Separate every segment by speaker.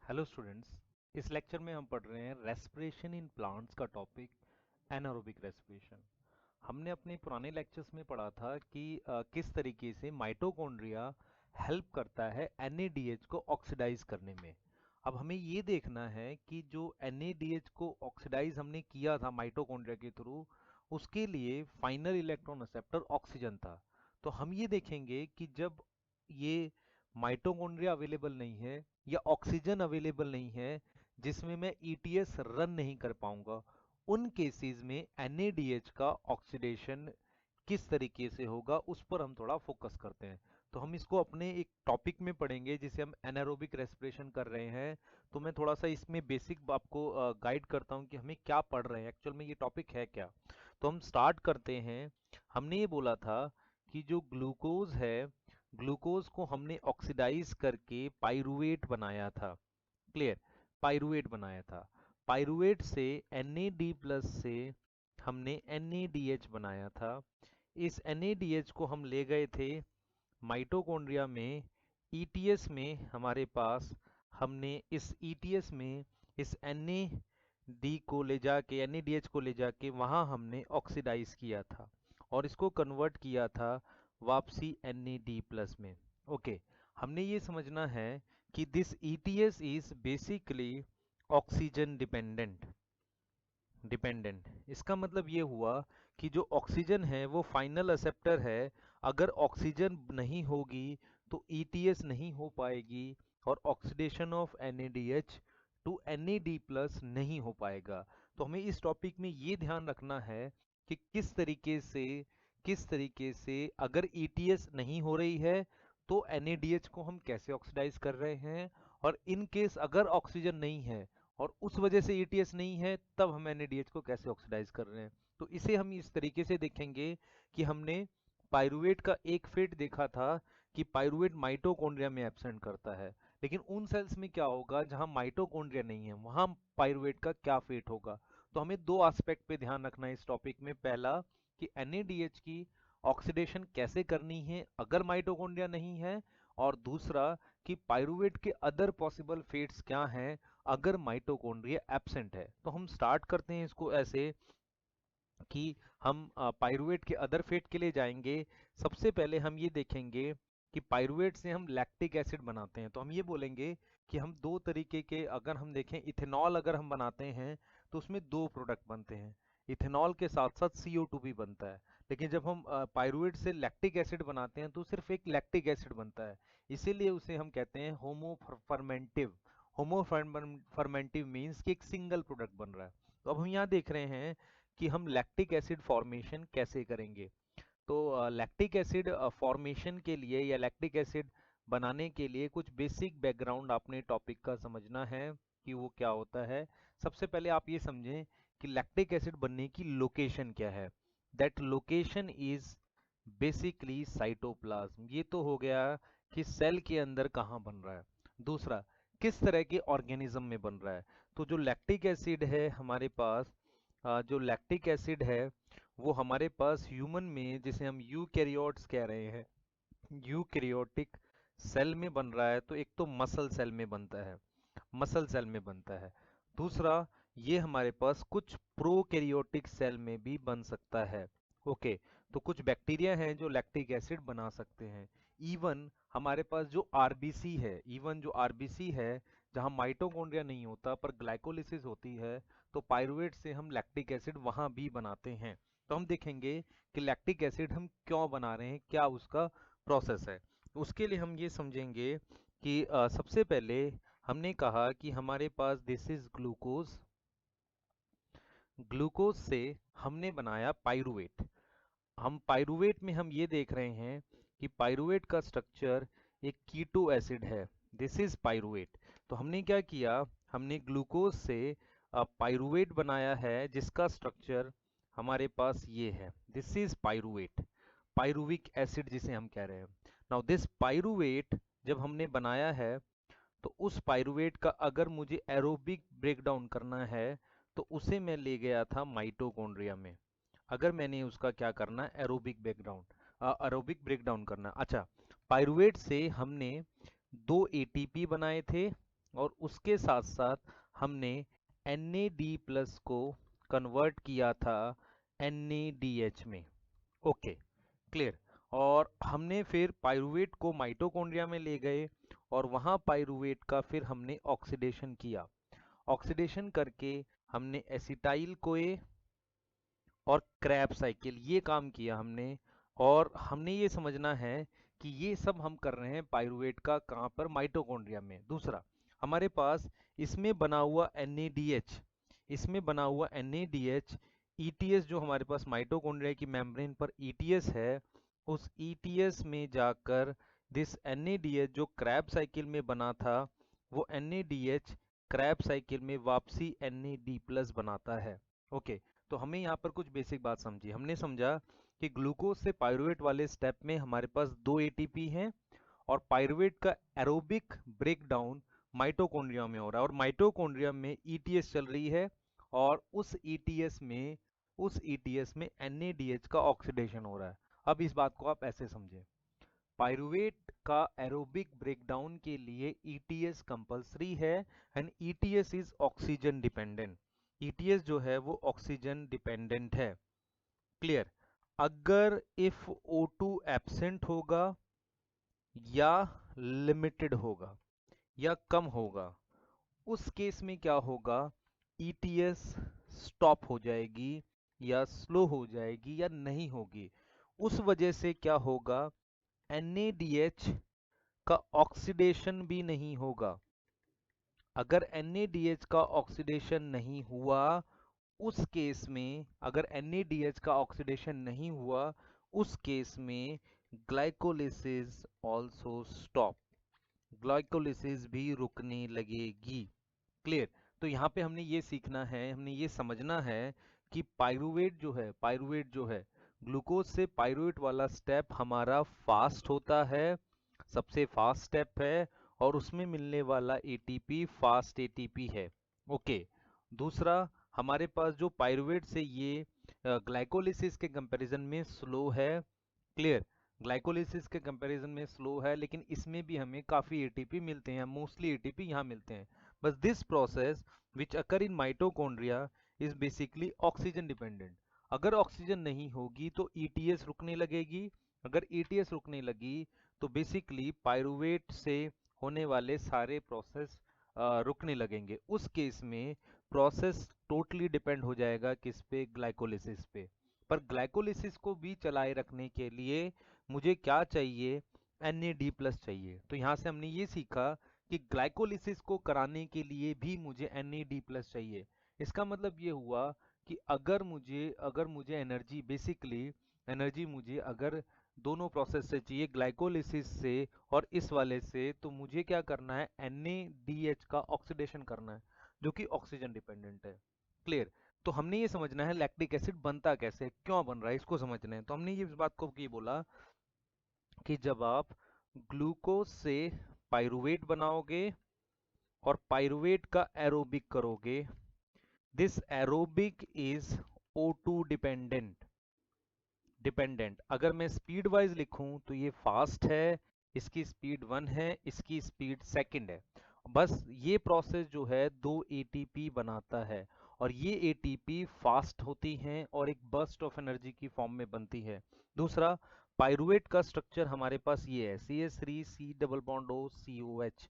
Speaker 1: Hello students. इस lecture में हम पढ़ रहे हैं रेस्पिरेशन इन प्लांट्स का टॉपिक एनारोबिक रेस्पिरेशन। हमने अपने पुराने लेक्चर्स में पढ़ा था कि किस तरीके से माइटोकॉन्ड्रिया हेल्प करता है NADH को ऑक्सीडाइज करने में। अब हमें ये देखना है कि जो NADH को ऑक्सीडाइज हमने किया था माइटोकॉन्ड्रिया के थ्रू, उसके लिए फाइनल इलेक्ट्रॉन एक्सेप्टर ऑक्सीजन था। तो हम ये देखेंगे कि जब ये माइटोकॉन्ड्रिया अवेलेबल नहीं है या ऑक्सीजन अवेलेबल नहीं है जिसमें मैं ETS रन नहीं कर पाऊंगा, उन केसेस में NADH का ऑक्सीडेशन किस तरीके से होगा उस पर हम थोड़ा फोकस करते हैं। तो हम इसको अपने एक टॉपिक में पढ़ेंगे जिसे हम एनारोबिक रेस्पिरेशन कर रहे हैं। तो मैं थोड़ा सा इसमें बेसिक आपको गाइड करता हूं कि हमें क्या पढ़ रहे हैं, एक्चुअल में ये टॉपिक है क्या। तो हम स्टार्ट करते हैं। हमने ये बोला था कि जो ग्लूकोज है, ग्लूकोज को हमने ऑक्सीडाइज करके पाइरुवेट बनाया था। क्लियर? पाइरुवेट बनाया था। पाइरुवेट से NAD प्लस से हमने NADH बनाया था। इस NADH को हम ले गए थे माइटोकॉन्ड्रिया में। ETS में हमारे पास हमने इस ETS में इस NAD को ले जाके NADH को ले जाके वहाँ हमने ऑक्सीडाइज किया था और इसको कन्वर्ट किया था वापसी NAD प्लस में। ओके, हमने ये समझना है कि this ETS is basically oxygen dependent. इसका मतलब ये हुआ कि जो ऑक्सीजन है वो फाइनल एक्सेप्टर है। अगर ऑक्सीजन नहीं होगी तो ETS नहीं हो पाएगी और oxidation of NADH to NAD plus नहीं हो पाएगा। तो हमें इस टॉपिक में ये ध्यान रखना है कि किस तरीके से अगर ETS नहीं हो रही है तो NADH को हम कैसे ऑक्सीडाइज कर रहे हैं, और इन केस अगर ऑक्सीजन नहीं है और उस वजह से ETS नहीं है तब हम NADH को कैसे ऑक्सीडाइज कर रहे हैं। तो इसे हम इस तरीके से देखेंगे कि हमने पाइरुवेट का एक फेट देखा था कि पाइरुवेट माइटोकॉन्ड्रिया में एब्सेंट करता है, लेकिन उन सेल्स में क्या होगा जहां माइटोकॉन्ड्रिया नहीं है, वहां पाइरुवेट का क्या फेट होगा। तो हमें दो एस्पेक्ट पे ध्यान रखना है इस टॉपिक में। पहला कि NADH की ऑक्सीडेशन कैसे करनी है अगर माइटोकॉन्ड्रिया नहीं है, और दूसरा कि पाइरुवेट के अदर पॉसिबल फेट्स क्या हैं अगर माइटोकॉन्ड्रिया एब्सेंट है। तो हम स्टार्ट करते हैं इसको ऐसे कि हम पाइरुवेट के अदर फेट के लिए जाएंगे। सबसे पहले हम ये देखेंगे कि पाइरुवेट से हम लैक्टिक एसिड बनाते हैं। तो हम ये बोलेंगे कि हम दो तरीके के, अगर हम देखें इथेनॉल अगर हम बनाते हैं तो उसमें दो प्रोडक्ट बनते हैं। इथेनॉल के साथ साथ CO2 भी बनता है। लेकिन जब हम पाइरुवेट से लैक्टिक एसिड बनाते हैं तो सिर्फ एक लैक्टिक एसिड बनता है। इसीलिए उसे हम कहते हैं होमो फर्मेंटिव। होमो फर्मेंटिव मीन्स कि एक सिंगल प्रोडक्ट बन रहा है। तो अब हम यहाँ देख रहे हैं कि हम लैक्टिक एसिड फॉर्मेशन कैसे करेंगे। तो लैक्टिक एसिड फॉर्मेशन के लिए या लैक्टिक एसिड बनाने के लिए कुछ बेसिक बैकग्राउंड आपने टॉपिक का समझना है कि वो क्या होता है। सबसे पहले आप ये समझें कि लैक्टिक एसिड बनने की लोकेशन क्या है। That location is basically cytoplasm. ये तो हो गया कि सेल के अंदर कहाँ बन रहा है। दूसरा, किस तरह के ऑर्गेनिज्म में बन रहा है। तो जो लैक्टिक एसिड है हमारे पास, जो लैक्टिक एसिड है वो हमारे पास ह्यूमन में, जिसे हम यूकैरियोट्स कह रहे हैं, यूकैरियोटिक सेल में बन रहा है। तो एक तो मसल सेल में बनता है, मसल सेल में बनता है। दूसरा, ये हमारे पास कुछ प्रोकैरियोटिक सेल में भी बन सकता है। ओके, तो कुछ बैक्टीरिया हैं जो लैक्टिक एसिड बना सकते हैं। इवन हमारे पास जो आरबीसी है, इवन जो आरबीसी है जहाँ माइटोकॉन्ड्रिया नहीं होता पर ग्लाइकोलिसिस होती है, तो पाइरुवेट से हम लैक्टिक एसिड वहाँ भी बनाते हैं। तो हम देखेंगे कि लैक्टिक एसिड हम क्यों बना रहे हैं, क्या उसका प्रोसेस है। उसके लिए हम ये समझेंगे कि सबसे पहले हमने कहा कि हमारे पास दिस इज ग्लूकोज। ग्लूकोज से हमने बनाया पाइरुवेट। हम पाइरुवेट में हम ये देख रहे हैं कि पाइरुवेट का स्ट्रक्चर एक कीटो एसिड है। This is pyruvate. तो हमने क्या किया, हमने ग्लूकोज से पाइरुवेट बनाया है जिसका स्ट्रक्चर हमारे पास ये है। This is pyruvate, pyruvic acid जिसे हम कह रहे हैं। नाउ दिस पाइरुवेट जब हमने बनाया है तो उस पाइरुवेट का अगर मुझे एरोबिक ब्रेकडाउन करना है तो उसे मैं ले गया था माइटोकॉन्ड्रिया में। अगर मैंने उसका क्या करना, एरोबिक ब्रेकडाउन करना। अच्छा, पाइरुवेट से हमने दो ATP बनाए थे और उसके साथ साथ हमने NAD+ को कन्वर्ट किया था NADH में। Okay, clear. और हमने फिर पाइरुवेट को माइटोकॉन्ड्रिया में ले गए और वहां पाइरुवेट का फिर हमने ऑक्सीडेशन किया। ऑक्सीडेशन करके हमने एसिटाइल कोए और क्रैब साइकिल ये काम किया हमने। और हमने ये समझना है कि ये सब हम कर रहे हैं पाइरुवेट का कहाँ पर, माइटोकॉन्ड्रिया में। दूसरा, हमारे पास इसमें बना हुआ NADH, इसमें बना हुआ NADH ETS जो हमारे पास माइटोकॉन्ड्रिया की मेम्ब्रेन पर ETS है, उस ETS में जाकर दिस NADH जो क्रैब साइकिल में बना था, वो NADH क्रैब साइकिल में वापसी NAD+ बनाता है। ओके, तो हमें यहाँ पर कुछ बेसिक बात समझी। हमने समझा कि ग्लूकोज से पाइरुवेट वाले स्टेप में हमारे पास 2 ATP हैं और पाइरुवेट का एरोबिक ब्रेकडाउन माइटोकॉन्ड्रिया में हो रहा है और माइटोकॉन्ड्रिया में ETS चल रही है और उस ETS में NADH का ऑक्सीडेशन हो रहा है। अब इस बात को आप ऐसे समझें, पाइरुवेट का एरोबिक ब्रेकडाउन के लिए ETS कंपलसरी है and ETS is oxygen dependent. ETS जो है वो ऑक्सीजन डिपेंडेंट है। क्लियर। अगर इफ O2 एब्सेंट होगा या लिमिटेड होगा या कम होगा, उस केस में क्या होगा, ETS स्टॉप हो जाएगी या स्लो हो जाएगी या नहीं होगी। उस वजह से क्या होगा, NADH का ऑक्सीडेशन भी नहीं होगा। अगर NADH का ऑक्सीडेशन नहीं हुआ, उस केस में अगर NADH का ऑक्सीडेशन नहीं हुआ, उस केस में ग्लाइकोलिसिस ऑल्सो स्टॉप, ग्लाइकोलिसिस भी रुकने लगेगी। क्लियर। तो यहाँ पे हमने ये सीखना है, हमने ये समझना है कि पाइरुवेट जो है ग्लूकोज से पाइरुवेट वाला स्टेप हमारा फास्ट होता है, सबसे फास्ट स्टेप है और उसमें मिलने वाला ATP फास्ट ATP है। ओके। दूसरा, हमारे पास जो पाइरुवेट से ये ग्लाइकोलिसिस के कंपैरिजन में स्लो है। क्लियर। ग्लाइकोलिसिस के कंपैरिजन में स्लो है, लेकिन इसमें भी हमें काफी ATP मिलते हैं, मोस्टली ATP यहाँ मिलते हैं। बस this process which occur in mitochondria is basically oxygen dependent. अगर ऑक्सीजन नहीं होगी तो ETS रुकने लगेगी, अगर ETS रुकने लगी तो बेसिकली पाइरुवेट से होने वाले सारे प्रोसेस रुकने लगेंगे। उस केस में प्रोसेस टोटली डिपेंड हो जाएगा किस पे, ग्लाइकोलिसिस पे। पर ग्लाइकोलिसिस को भी चलाए रखने के लिए मुझे क्या चाहिए, NAD+ चाहिए। तो यहाँ से हमने ये सीखा कि ग्लाइकोलिसिस को कराने के लिए भी मुझे NAD+ चाहिए। इसका मतलब ये हुआ कि अगर मुझे एनर्जी, बेसिकली एनर्जी मुझे अगर दोनों प्रोसेस से चाहिए, ग्लाइकोलिसिस से और इस वाले से, तो मुझे क्या करना है, NADH का ऑक्सीडेशन करना है जो कि ऑक्सीजन डिपेंडेंट है। क्लियर। तो हमने ये समझना है लैक्टिक एसिड बनता कैसे, क्यों बन रहा है, इसको समझना है। तो हमने ये इस बात को की बोला कि जब आप ग्लूकोज से पाइरुवेट बनाओगे और पाइरुवेट का एरोबिक करोगे, this aerobic is O2 dependent. अगर मैं स्पीड वाइज लिखूं तो ये फास्ट है, इसकी स्पीड 1 है, इसकी स्पीड 2 है। बस ये प्रोसेस जो है 2 ATP बनाता है और ये ATP फास्ट होती हैं और एक बर्स्ट ऑफ एनर्जी की फॉर्म में बनती है। दूसरा, पाइरुवेट का स्ट्रक्चर हमारे पास ये है, CH3 double bond O COH।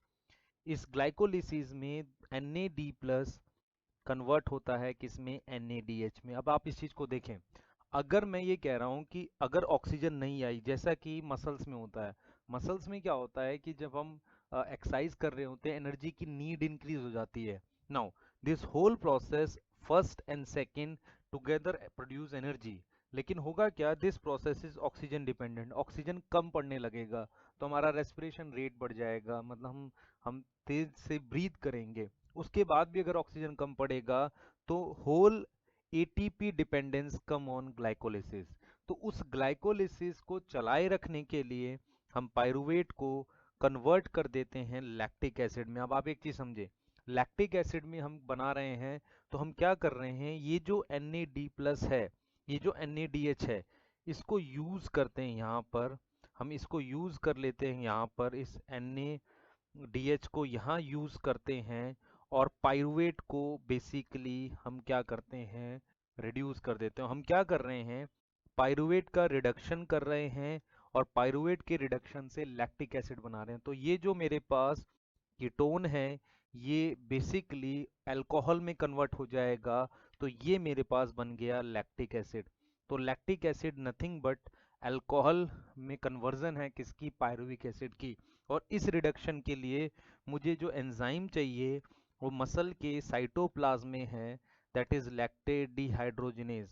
Speaker 1: इस ग्लाइकोलिसिस में NAD+ कन्वर्ट होता है किसमें, NADH में। अब आप इस चीज को देखें, अगर मैं ये कह रहा हूं कि अगर ऑक्सीजन नहीं आई, जैसा कि मसल्स में होता है, मसल्स में क्या होता है कि जब हम एक्सरसाइज कर रहे होते हैं, एनर्जी की नीड इंक्रीज हो जाती है। Now this whole process, first and second together produce energy. लेकिन होगा क्या, this process is oxygen dependent. Oxygen कम पड़ने लगेगा तो हमारा रेस्पिरेशन रेट बढ़ जाएगा, मतलब हम तेज से ब्रीथ करेंगे। उसके बाद भी अगर ऑक्सीजन कम पड़ेगा तो होल ATP डिपेंडेंस कम ऑन ग्लाइकोलिसिस। तो उस ग्लाइकोलिसिस को चलाए रखने के लिए हम पाइरुवेट को कन्वर्ट कर देते हैं लैक्टिक एसिड में। अब आप एक चीज समझे, लैक्टिक एसिड में हम बना रहे हैं तो हम क्या कर रहे हैं, ये जो NAD+ है, ये जो NADH है, इसको यूज करते हैं यहाँ पर, हम इसको यूज कर लेते हैं यहाँ पर, इस डीएच को यहाँ यूज करते हैं और पाइरुवेट को बेसिकली हम क्या करते हैं, रिड्यूस कर देते हैं। हम क्या कर रहे हैं, पाइरुवेट का रिडक्शन कर रहे हैं और पाइरुवेट के रिडक्शन से लैक्टिक एसिड बना रहे हैं। तो ये जो मेरे पास कीटोन है ये बेसिकली अल्कोहल में कन्वर्ट हो जाएगा, तो ये मेरे पास बन गया लैक्टिक एसिड। तो lactic acid nothing but alcohol में कन्वर्जन है किसकी, पायरुविक एसिड की। और इस रिडक्शन के लिए मुझे जो एंजाइम चाहिए वो मसल के साइटोप्लाज्म में है, that is lactate dehydrogenase.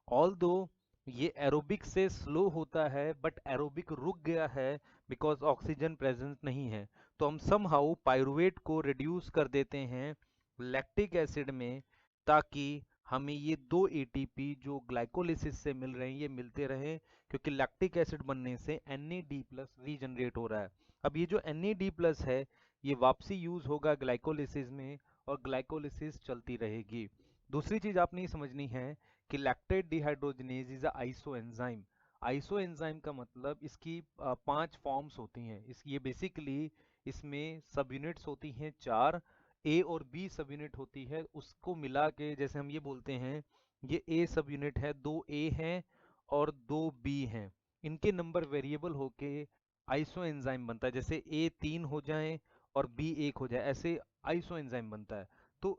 Speaker 1: Although ये एरोबिक से स्लो होता है बट एरोबिक रुक गया है बिकॉज ऑक्सीजन प्रेजेंस नहीं है। तो हम समहाउ पाइरुवेट को रिड्यूस कर देते हैं लैक्टिक एसिड में, ताकि हमें ये दो एटीपी जो ग्लाइकोलिसिस से मिल रहे हैं ये मिलते रहें, क्योंकि लैक्टिक एसिड बनने से NAD+ रीजनरेट हो रहा है। अब ये जो NAD+ है ये वापसी यूज होगा ग्लाइकोलिसिस में और ग्लाइकोलिसिस चलती रहेगी। दूसरी चीज आपने ये समझनी है कि lactate dehydrogenase is a iso enzyme. Iso enzyme का मतलब इसकी 5 फॉर्म्स होती हैं। ये बेसिकली इसमें सब यूनिट्स होती हैं 4, ए और बी सब यूनिट होती है, उसको मिला के जैसे हम ये बोलते हैं ये ए सब यूनिट है, 2 ए हैं और 2 बी हैं। इनके नंबर वेरिएबल होके आइसो एंजाइम बनता है। जैसे ए 3 हो जाए और बी 1 हो जाए, ऐसे आइसो एंजाइम बनता है। तो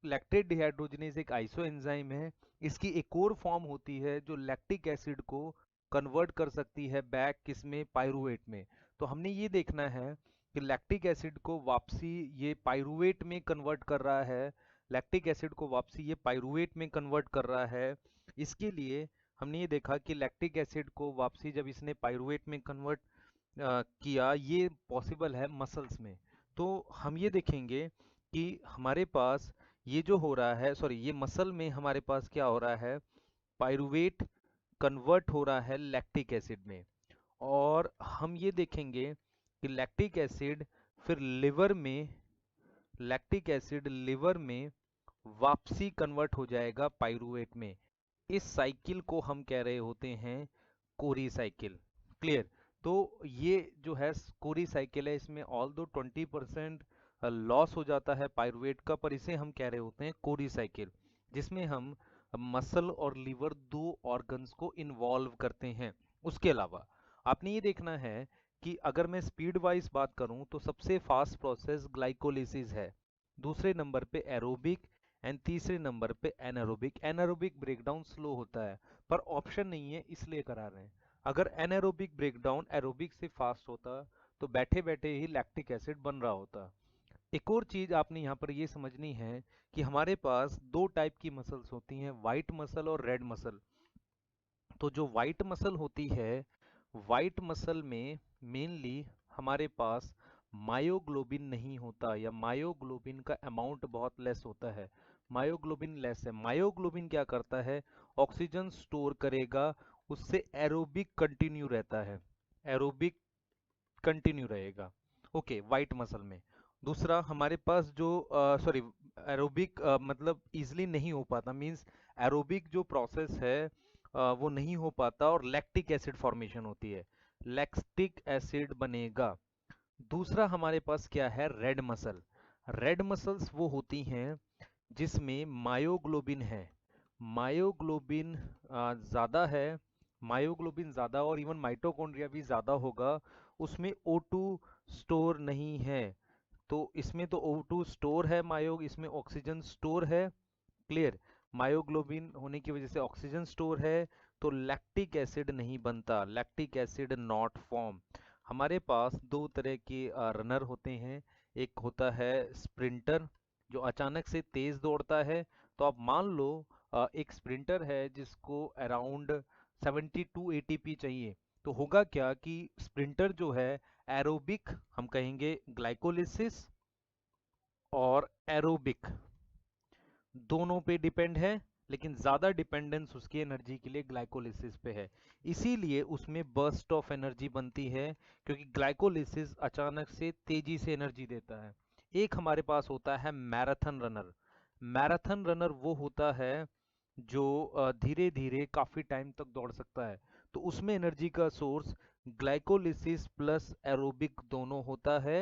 Speaker 1: लैक्टेट डिहाइड्रोजिनेज एक आइसो एंजाइम है। इसकी एक और फॉर्म होती है जो लैक्टिक एसिड को कन्वर्ट कर सकती है बैक किसमें, पाइरुवेट में। तो हमने ये देखना है कि लैक्टिक एसिड को वापसी ये पाइरुवेट में कन्वर्ट कर रहा है, लैक्टिक एसिड को वापसी ये पाइरुवेट में कन्वर्ट कर रहा है। इसके लिए हमने ये देखा कि लैक्टिक एसिड को वापसी जब इसने पाइरुवेट में कन्वर्ट किया, ये पॉसिबल है मसल्स में। तो हम ये देखेंगे कि हमारे पास ये जो हो रहा है, सॉरी ये मसल में हमारे पास क्या हो रहा है, पाइरुवेट कन्वर्ट हो रहा है लैक्टिक एसिड में। और हम ये देखेंगे कि लैक्टिक एसिड फिर लिवर में, लैक्टिक एसिड लिवर में वापसी कन्वर्ट हो जाएगा पाइरुवेट में। इस साइकिल को हम कह रहे होते हैं कोरी साइकिल। क्लियर। तो ये जो है कोरी साइकिल है, इसमें ऑल दो 20% लॉस हो जाता है पाइरुवेट का, पर इसे हम कह रहे होते हैं कोरी साइकिल, जिसमें हम मसल और लीवर दो ऑर्गन्स को इन्वॉल्व करते हैं। उसके अलावा आपने ये देखना है कि अगर मैं स्पीड वाइज बात करूं तो सबसे फास्ट प्रोसेस ग्लाइकोलिसिस है, दूसरे नंबर पे एरोबिक एंड तीसरे नंबर पे एनारोबिक। एनारोबिक ब्रेकडाउन स्लो होता है पर ऑप्शन नहीं है इसलिए करा रहे हैं। अगर एनारोबिक ब्रेकडाउन एरोबिक से फास्ट होता तो बैठे बैठे ही लैक्टिक एसिड बन रहा होता। एक और चीज आपने यहाँ पर ये समझनी है कि हमारे पास दो टाइप की मसल्स होती हैं, वाइट मसल और रेड मसल। तो जो वाइट मसल होती है, वाइट मसल में मेनली हमारे पास मायोग्लोबिन नहीं होता, या मायोग्लोबिन का अमाउंट बहुत लेस होता है। मायोग्लोबिन लेस है। मायोग्लोबिन क्या करता है, ऑक्सीजन स्टोर करेगा, उससे एरोबिक कंटिन्यू रहता है, एरोबिक कंटिन्यू रहेगा। ओके, वाइट मसल में। दूसरा हमारे पास जो सॉरी एरोबिक मतलब इजीली नहीं हो पाता, मींस एरोबिक जो प्रोसेस है वो नहीं हो पाता और लैक्टिक एसिड फॉर्मेशन होती है, लैक्टिक एसिड बनेगा। दूसरा हमारे पास क्या है, रेड मसल। रेड मसल्स वो होती हैं जिसमें मायोग्लोबिन है, मायोग्लोबिन ज़्यादा है, मायोग्लोबिन ज़्यादा और इवन माइटोकॉन्ड्रिया भी ज़्यादा होगा, उसमें O2 स्टोर नहीं है। तो इसमें तो O2 स्टोर है, मायो इसमें ऑक्सीजन स्टोर है। क्लियर। मायोग्लोबिन होने की वजह से ऑक्सीजन स्टोर है, तो लैक्टिक एसिड नहीं बनता, लैक्टिक एसिड नॉट फॉर्म। हमारे पास दो तरह के रनर होते हैं, एक होता है स्प्रिंटर जो अचानक से तेज दौड़ता है। तो आप मान लो एक स्प्रिंटर है जिसको अराउंड 72 एटीपी चाहिए, तो होगा क्या कि स्प्रिंटर जो है एरोबिक, हम कहेंगे ग्लाइकोलिसिस, और एरोबिक दोनों पे डिपेंड है, लेकिन ज्यादा डिपेंडेंस उसकी एनर्जी के लिए ग्लाइकोलिसिस पे है। इसीलिए उसमें बर्स्ट ऑफ एनर्जी बनती है, क्योंकि ग्लाइकोलिसिस अचानक से तेजी से एनर्जी देता है। एक हमारे पास होता है मैराथन रनर। मैराथन रनर वो होता है जो धीरे धीरे काफी टाइम तक दौड़ सकता है, तो उसमें एनर्जी का सोर्स ग्लाइकोलिसिस प्लस एरोबिक दोनों होता है।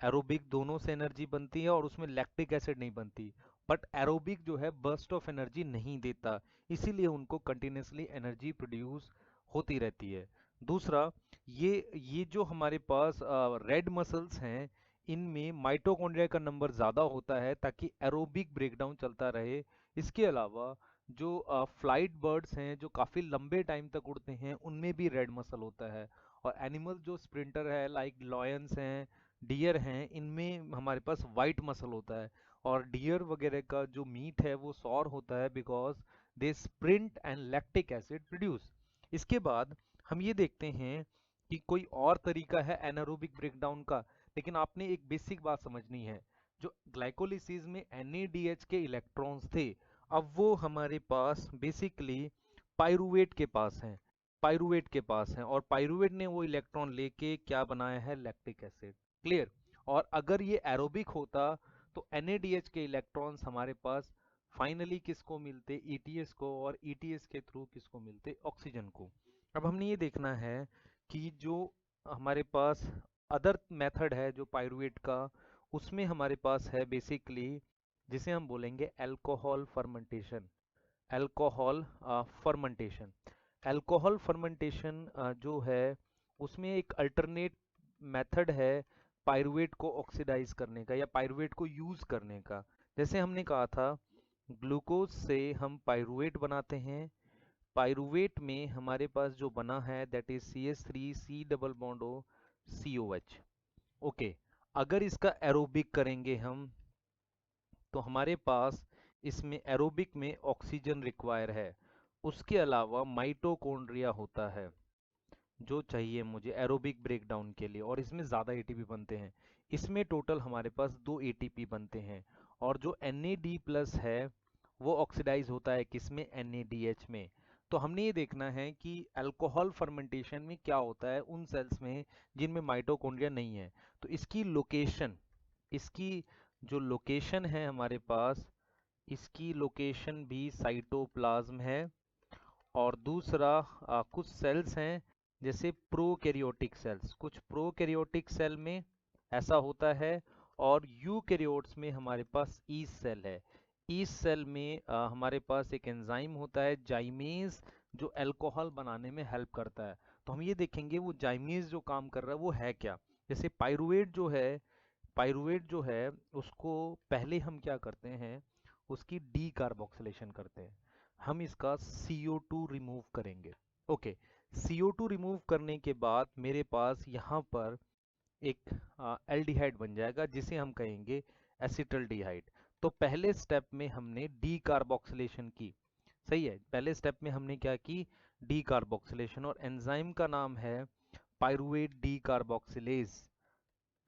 Speaker 1: एरोबिक दोनों से एनर्जी बनती है और उसमें लैक्टिक एसिड नहीं बनती। बट एरोबिक जो है बर्स्ट ऑफ एनर्जी नहीं देता, इसीलिए उनको कंटिन्यूसली एनर्जी प्रोड्यूस होती रहती है। दूसरा, ये जो हमारे पास रेड मसल्स हैं, इनमें माइटोकॉन्ड्रिया का नंबर ज़्यादा होता है ताकि एरोबिक ब्रेकडाउन चलता रहे। इसके अलावा जो फ्लाइट बर्ड्स हैं जो काफ़ी लंबे टाइम तक उड़ते हैं, उनमें भी रेड मसल होता है। और एनिमल जो स्प्रिंटर है, लाइक लॉयंस हैं, डियर हैं, इनमें हमारे पास वाइट मसल होता है। और डियर वगैरह का जो मीट है वो सॉर होता है because they sprint and lactic acid produce. इसके बाद हम ये देखते हैं कि कोई और तरीका है एनारोबिक ब्रेकडाउन का, लेकिन आपने एक बेसिक बात समझनी है। जो ग्लाइकोलिसिस में NADH के इलेक्ट्रॉन्स थे, अब वो हमारे पास बेसिकली पाइरुवेट के पास हैं। पाइरुवेट के पास हैं और पाइरुवेट ने वो इलेक्ट्रॉन लेके क्या बनाया है, लैक्टिक एसिड। क्लियर। और अगर ये एरोबिक होता तो NADH के इलेक्ट्रॉन्स हमारे पास फाइनली किसको मिलते, ETS को, और ETS के थ्रू किसको मिलते, ऑक्सीजन को। अब हमने ये देखना है कि जो हमारे पास अदर मेथड है जो पाइरुवेट का, उसमें हमारे पास है बेसिकली जिसे हम बोलेंगे alcohol fermentation. Alcohol fermentation. Alcohol fermentation जो है उसमें एक अल्टरनेट मेथड है पाइरुवेट को ऑक्सीडाइज करने का या पाइरुवेट को यूज करने का। जैसे हमने कहा था, ग्लूकोज से हम पाइरुवेट बनाते हैं। पाइरुवेट में हमारे पास जो बना है that is CH3 C double bond O COH। Okay, अगर इसका एरोबिक करेंगे हम तो हमारे पास इसमें एरोबिक में ऑक्सीजन रिक्वायर है। उसके अलावा माइटोकॉन्ड्रिया होता है जो चाहिए मुझे एरोबिक ब्रेकडाउन के लिए, और इसमें ज़्यादा ATP बनते हैं। इसमें टोटल हमारे पास 2 ATP बनते हैं। और जो NAD प्लस है वो ऑक्सीडाइज होता है किसमें, NADH में। तो हमने ये देखना है कि अल्कोहल फर्मेंटेशन में क्या होता है उन सेल्स में जिनमें माइटोकॉन्ड्रिया नहीं है। तो इसकी लोकेशन, इसकी जो लोकेशन है हमारे पास, इसकी लोकेशन भी साइटोप्लाज्म है। और दूसरा कुछ सेल्स हैं जैसे प्रोकैरियोटिक सेल्स, कुछ प्रोकैरियोटिक सेल में ऐसा होता है। और यूकैरियोट्स में हमारे पास ईस सेल है। ईस सेल में हमारे पास एक एंजाइम होता है जाइमेज, जो अल्कोहल बनाने में हेल्प करता है। तो हम ये देखेंगे वो जाइमेज जो काम कर रहा है वो है क्या। जैसे पाइरुवेट जो है, पाइरुवेट जो है उसको पहले हम क्या करते हैं, उसकी डी कार्बोक्सिलेशन करते हैं। हम इसका CO2 रिमूव करेंगे। ओके, CO2 रिमूव करने के बाद मेरे पास यहाँ पर एक एल्डिहाइड बन जाएगा जिसे हम कहेंगे एसिटल्डिहाइड। तो पहले स्टेप में हमने डी कार्बोक्सिलेशन की। सही है, पहले स्टेप में हमने क्या की, डी कार्बोक्सिलेशन। और एंजाइम का नाम है pyruvate D carboxylase.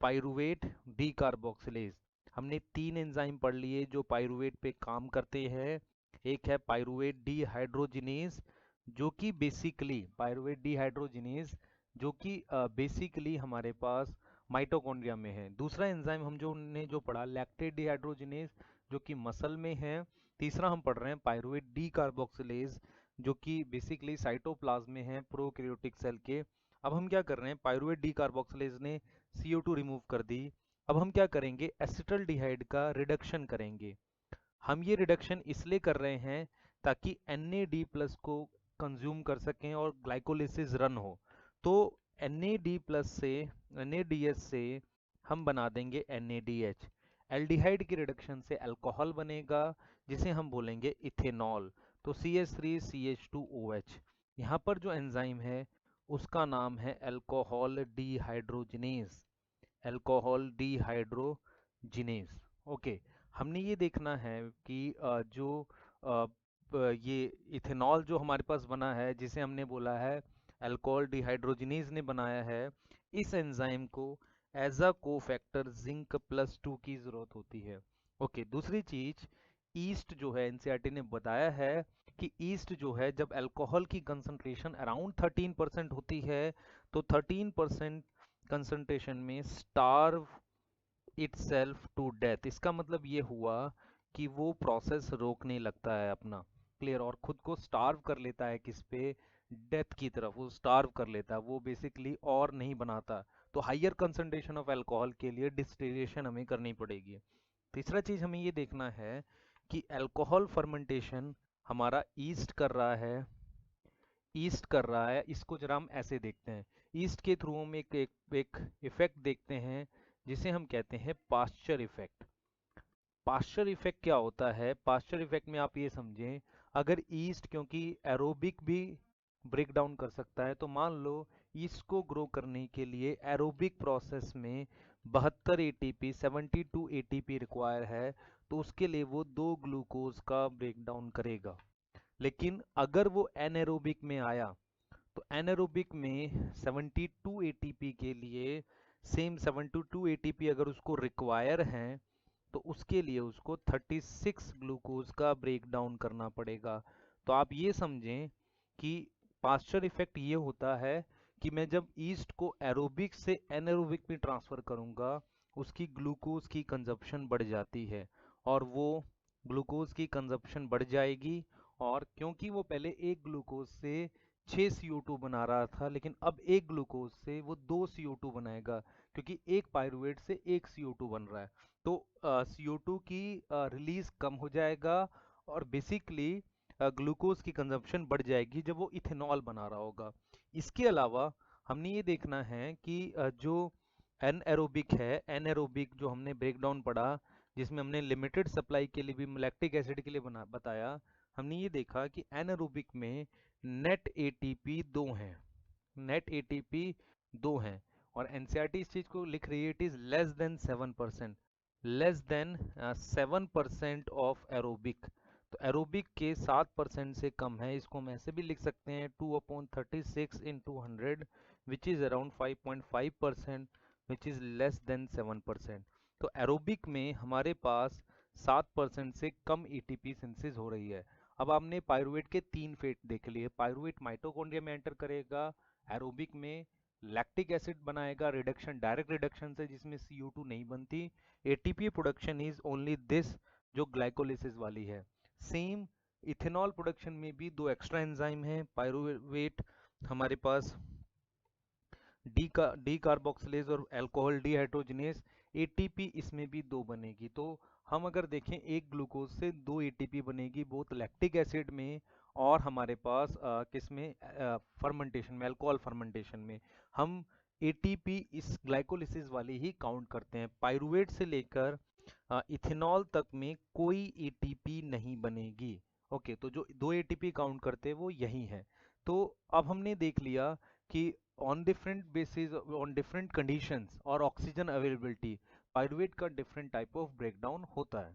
Speaker 1: Pyruvate D carboxylase. हमने 3 एंजाइम पढ़ लिए जो पाइरुवेट पे काम करते हैं। एक है पाइरुवेट डी हाइड्रोजिनेज, जो कि बेसिकली पाइरुवेट डी हाइड्रोजिनेज जो कि बेसिकली हमारे पास माइटोकॉन्ड्रिया में है। दूसरा एंजाइम हम जो पढ़ा लैक्टेट डिहाइड्रोजिनेज, जो कि मसल में है। तीसरा हम पढ़ रहे हैं पाइरुवेट डी कार्बोक्सिलेज, जो कि बेसिकली साइटोप्लाज्म में है प्रोकैरियोटिक सेल के। अब हम क्या कर रहे हैं, पाइरुवेट डी कार्बोक्सिलेज ने CO2 रिमूव कर दी। अब हम क्या करेंगे, एसिटल्डिहाइड का रिडक्शन करेंगे। हम ये रिडक्शन इसलिए कर रहे हैं ताकि NAD प्लस को कंज्यूम कर सकें और ग्लाइकोलिसिस रन हो। तो NAD प्लस से, NADH से हम बना देंगे NADH। एल्डिहाइड की रिडक्शन से अल्कोहल बनेगा जिसे हम बोलेंगे इथेनॉल। तो CH3CH2OH। यहाँ पर जो एंजाइम है उसका नाम है alcohol dehydrogenase. Alcohol dehydrogenase. Okay, हमने ये देखना है कि ये इथेनॉल जो हमारे पास बना है जिसे हमने बोला है अल्कोहल डिहाइड्रोजिनेज ने बनाया है, इस एंजाइम को एज अ कोफैक्टर जिंक+2 की जरूरत होती है। ओके, दूसरी चीज, ईस्ट जो है NCERT ने बताया है कि ईस्ट जो है जब अल्कोहल की कंसंट्रेशन अराउंड 13% होती है तो 13% कंसंट्रेशन में स्टार्व इटसेल्फ टू डेथ। इसका मतलब ये हुआ कि वो प्रोसेस रोकने लगता है अपना। क्लियर। और खुद को स्टार्व कर लेता है किस पे, डेथ की तरफ वो स्टार्व कर लेता है, वो बेसिकली और नहीं बनाता। तो हायर कंसंट्रेशन ऑफ अल्कोहल के लिए डिस्टिलेशन हमें करनी पड़ेगी। तीसरा चीज हमें ये देखना है कि अल्कोहल फर्मेंटेशन हमारा ईस्ट कर रहा है। इसको जरा हम ऐसे देखते हैं, ईस्ट के थ्रू हम एक इफेक्ट देखते हैं जिसे हम कहते हैं पास्चर इफेक्ट। पास्चर इफेक्ट क्या होता है? पास्चर इफेक्ट में आप ये समझें, अगर ईस्ट क्योंकि एरोबिक भी ब्रेक डाउन कर सकता है, तो मान लो ईस्ट को ग्रो करने के लिए एरोबिक प्रोसेस में 72 एटीपी 72 एटीपी रिक्वायर है, तो उसके लिए वो 2 ग्लूकोज का ब्रेक डाउन करेगा। लेकिन अगर वो एनएरोबिक में आया तो एनएरोबिक में 72 एटीपी के लिए सेम 72 एटीपी अगर उसको रिक्वायर है, तो उसके लिए उसको 36 ग्लूकोज का ब्रेक डाउन करना पड़ेगा। तो आप ये समझें कि पास्चर इफेक्ट ये होता है कि मैं जब ईस्ट को एरोबिक से एनएरोबिक में ट्रांसफर करूंगा, उसकी ग्लूकोज की कंजप्शन बढ़ जाती है, और वो ग्लूकोज की कंजप्शन बढ़ जाएगी। और क्योंकि वो पहले एक ग्लूकोज से 6 CO2 बना रहा था, लेकिन अब एक ग्लूकोज से वो 2 CO2 बनाएगा, क्योंकि एक पायरुवेट से एक CO2 बन रहा है। तो CO2 की रिलीज कम हो जाएगा, और बेसिकली ग्लूकोज की कंजप्शन बढ़ जाएगी जब वो इथेनॉल बना रहा होगा। इसके अलावा हमने ये देखना है कि जो एनएरोबिक है, एनएरोबिक जो हमने ब्रेकडाउन पढ़ा, जिसमें हमने लिमिटेड सप्लाई के लिए भी लैक्टिक एसिड के लिए बताया, हमने ये देखा कि एनएरोबिक में नेट एटीपी 2 हैं, नेट एटीपी 2 हैं। और एनसीईआरटी इस चीज को लिख रही है, it is less than 7%, less than 7% of aerobic. तो एरोबिक के 7% से कम है। इसको हम ऐसे भी लिख सकते हैं 2/36 into 100 which is around 5.5%, which is less than 7%। तो एरोबिक में हमारे पास 7% से कम एटीपी सिंथेसिस हो रही है। अब आपने पायरुवेट के 3 फेट देख लिए। पायरुवेट माइटोकॉन्ड्रिया में एंटर करेगा, एरोबिक में लैक्टिक एसिड बनाएगा, रिडक्शन डायरेक्ट रिडक्शन से जिसमें CO2 नहीं बनती। ATP production is only this, जो ग्लाइकोलिसिस वाली है। सेम इथेनॉल प्रोडक्शन में भी 2 एक्स्ट्रा एंजाइम हैं। पायरुवेट हमारे पास डी कार्बोक्सिलेज और अल्कोहल डीहाइड्रोजिनेज, एटीपी इसमें भी 2 बनेगी। तो हम अगर देखें, एक ग्लूकोज से 2 एटीपी बनेगी, बोथ लैक्टिक एसिड में और हमारे पास किसमें, फर्मेंटेशन में, अल्कोहल फर्मेंटेशन में। हम एटीपी इस ग्लाइकोलिसिस वाली ही काउंट करते हैं। पायरुवेट से लेकर इथेनॉल तक में कोई एटीपी नहीं बनेगी। ओके, तो जो 2 एटीपी काउंट करते हैं वो यही है। तो अब हमने देख लिया कि on different basis, on different conditions और ऑक्सीजन अवेलेबिलिटी, पायरुवेट का डिफरेंट टाइप ऑफ ब्रेकडाउन होता है।